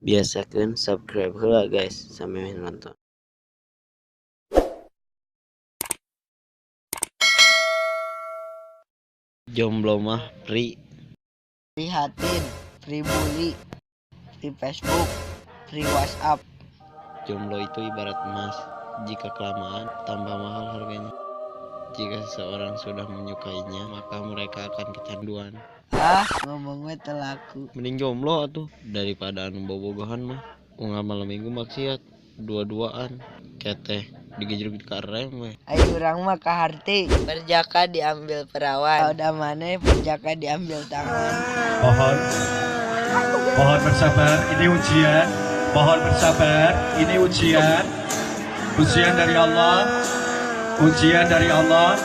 Biasakan subscribe heula guys sampai nonton. Jomblo mah free. Prihatin, free bully, free Facebook, free WhatsApp. Jomblo itu ibarat emas, jika kelamaan tambah mahal harganya. Jika seseorang sudah menyukainya, maka mereka akan kecanduan. Ngomongnya telaku. Mending jomblo atuh daripada anu bobogohan mah. Unggal malam minggu maksiat, dua-duaan, keteh digejeruk ka rem we. Ayo urang mah kaharti, perjaka diambil perawan. Udah mana perjaka diambil tangan. Mohon bersabar, ini ujian. Mohon bersabar, ini ujian. Ujian dari Allah. Ujian dari Allah.